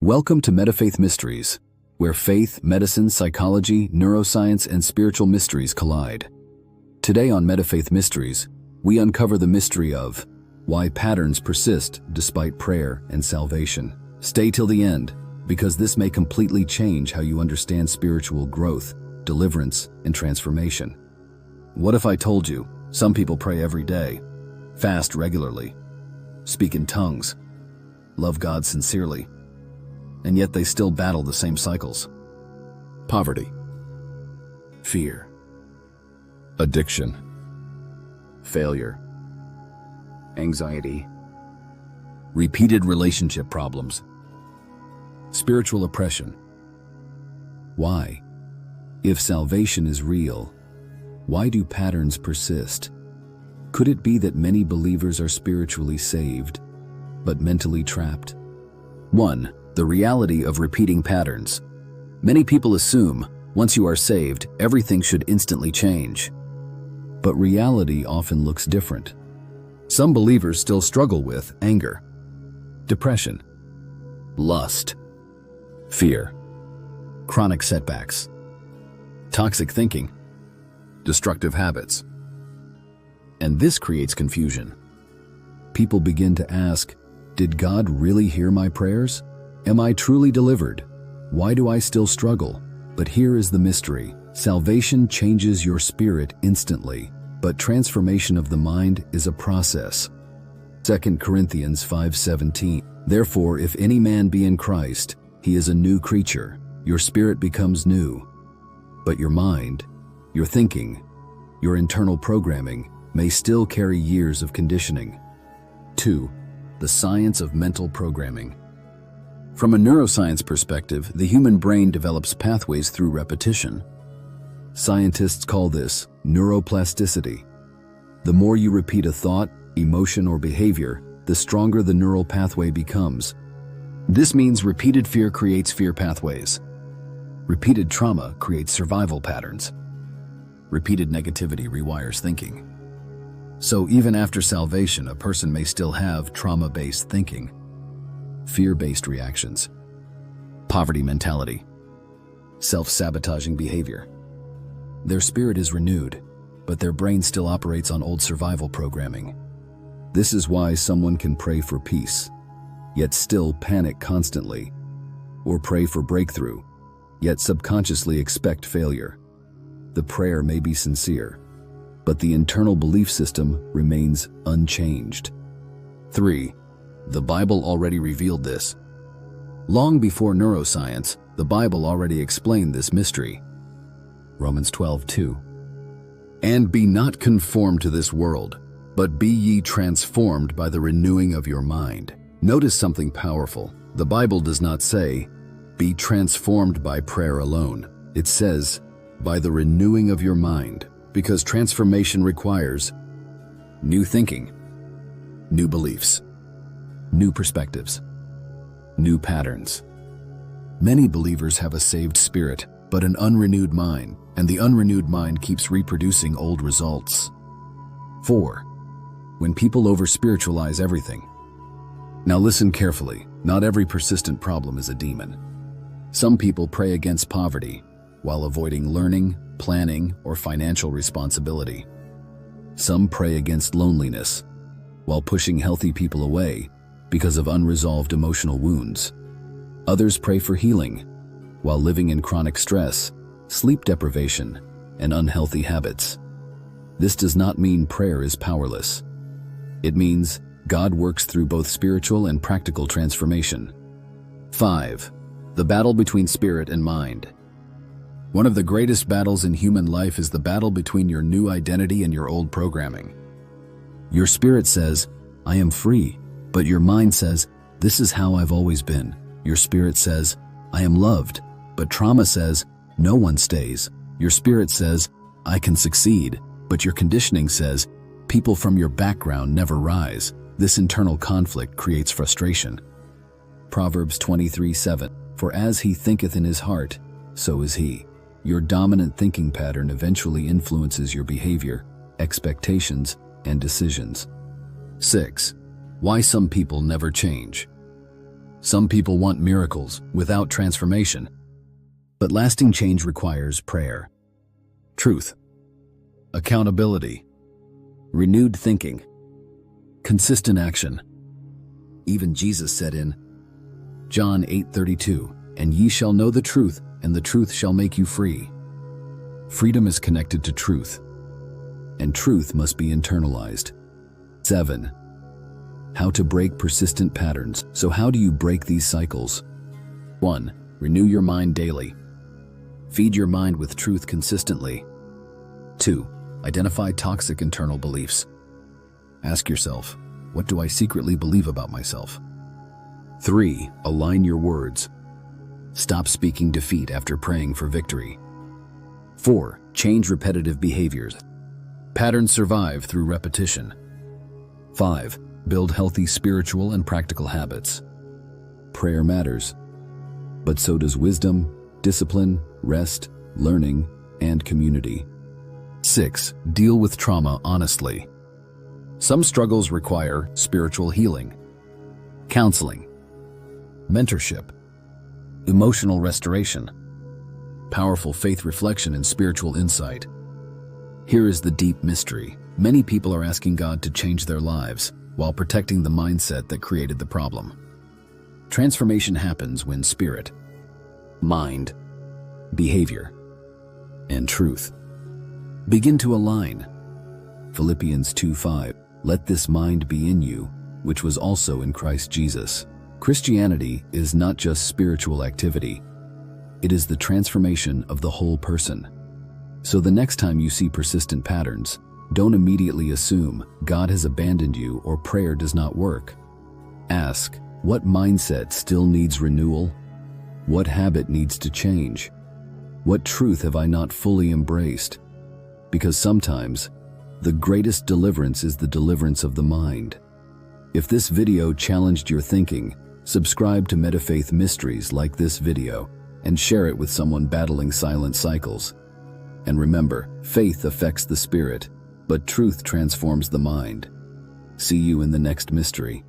Welcome to Medifaith Mysteries, where faith, medicine, psychology, neuroscience, and spiritual mysteries collide. Today on Medifaith Mysteries, we uncover the mystery of why patterns persist despite prayer and salvation. Stay till the end, because this may completely change how you understand spiritual growth, deliverance, and transformation. What if I told you some people pray every day, fast regularly, speak in tongues, love God sincerely, and yet they still battle the same cycles? Poverty, fear, addiction, failure, anxiety, repeated relationship problems, spiritual oppression. Why? If salvation is real, why do patterns persist? Could it be that many believers are spiritually saved, but mentally trapped? 1. The reality of repeating patterns. Many people assume once you are saved, everything should instantly change. But reality often looks different. Some believers still struggle with anger, depression, lust, fear, chronic setbacks, toxic thinking, destructive habits. And this creates confusion. People begin to ask, did God really hear my prayers? Am I truly delivered? Why do I still struggle? But here is the mystery. Salvation changes your spirit instantly, but transformation of the mind is a process. 2 Corinthians 5:17. Therefore, if any man be in Christ, he is a new creature. Your spirit becomes new, but your mind, your thinking, your internal programming may still carry years of conditioning. 2. The science of mental programming. From a neuroscience perspective, the human brain develops pathways through repetition. Scientists call this neuroplasticity. The more you repeat a thought, emotion, or behavior, the stronger the neural pathway becomes. This means repeated fear creates fear pathways. Repeated trauma creates survival patterns. Repeated negativity rewires thinking. So even after salvation, a person may still have trauma-based thinking, fear-based reactions, poverty mentality, self-sabotaging behavior. Their spirit is renewed, but their brain still operates on old survival programming. This is why someone can pray for peace, yet still panic constantly, or pray for breakthrough, yet subconsciously expect failure. The prayer may be sincere, but the internal belief system remains unchanged. 3. The Bible already revealed this. Long before neuroscience, the Bible already explained this mystery. Romans 12:2. And be not conformed to this world, but be ye transformed by the renewing of your mind. Notice something powerful. The Bible does not say, be transformed by prayer alone. It says, by the renewing of your mind, because transformation requires new thinking, new beliefs, new perspectives, new patterns. Many believers have a saved spirit, but an unrenewed mind, and the unrenewed mind keeps reproducing old results. 4. When people over-spiritualize everything. Now listen carefully. Not every persistent problem is a demon. Some people pray against poverty while avoiding learning, planning, or financial responsibility. Some pray against loneliness while pushing healthy people away because of unresolved emotional wounds. Others pray for healing while living in chronic stress, sleep deprivation, and unhealthy habits. This does not mean prayer is powerless. It means God works through both spiritual and practical transformation. 5. The battle between spirit and mind. One of the greatest battles in human life is the battle between your new identity and your old programming. Your spirit says, I am free, but your mind says, this is how I've always been. Your spirit says, I am loved, but trauma says, no one stays. Your spirit says, I can succeed, but your conditioning says, people from your background never rise. This internal conflict creates frustration. Proverbs 23:7. For as he thinketh in his heart, so is he. Your dominant thinking pattern eventually influences your behavior, expectations, and decisions. 6. Why some people never change. Some people want miracles without transformation, but lasting change requires prayer, truth, accountability, renewed thinking, consistent action. Even Jesus said in John 8:32, "And ye shall know the truth, and the truth shall make you free." Freedom is connected to truth, and truth must be internalized. 7. How to break persistent patterns. So how do you break these cycles? 1. Renew your mind daily. Feed your mind with truth consistently. 2. Identify toxic internal beliefs. Ask yourself, what do I secretly believe about myself? 3. Align your words. Stop speaking defeat after praying for victory. 4. Change repetitive behaviors. Patterns survive through repetition. 5. Build healthy spiritual and practical habits. Prayer matters, but so does wisdom, discipline, rest, learning, and community. 6. Deal with trauma honestly. Some struggles require spiritual healing, counseling, mentorship, emotional restoration, powerful faith reflection, and spiritual insight. Here is the deep mystery. Many people are asking God to change their lives while protecting the mindset that created the problem. Transformation happens when spirit, mind, behavior, and truth begin to align. Philippians 2:5, "Let this mind be in you, which was also in Christ Jesus." Christianity is not just spiritual activity. It is the transformation of the whole person. So the next time you see persistent patterns, don't immediately assume God has abandoned you or prayer does not work. Ask, what mindset still needs renewal? What habit needs to change? What truth have I not fully embraced? Because sometimes, the greatest deliverance is the deliverance of the mind. If this video challenged your thinking, subscribe to Medifaith Mysteries, like this video, and share it with someone battling silent cycles. And remember, faith affects the spirit, but truth transforms the mind. See you in the next mystery.